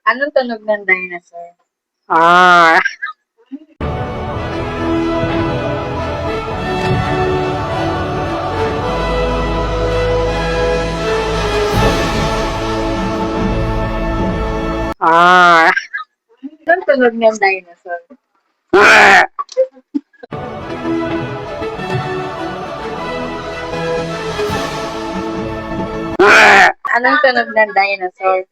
Anong tunog ng dinosaur? Ah. Ah. Anong tunog ng dinosaur? Anong tunog ng dinosaur?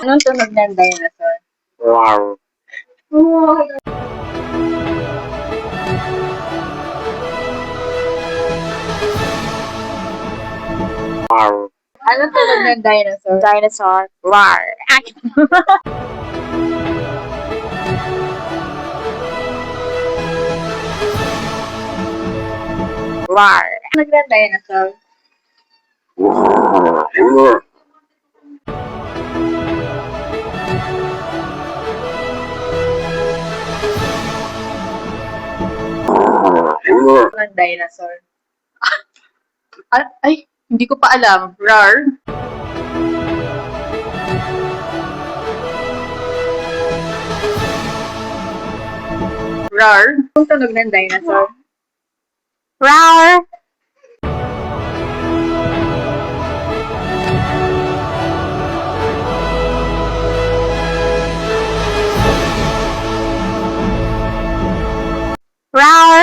Anong tunog ng dinosaur? Wow. Wow. Anong tunog ng dinosaur? Dinosaur. Roar. Roar. Tunog ng dinosaur? Ng dinosaur? Ay, hindi ko pa alam. Roar? Roar? Anong tunog ng dinosaur? Roar. Roar.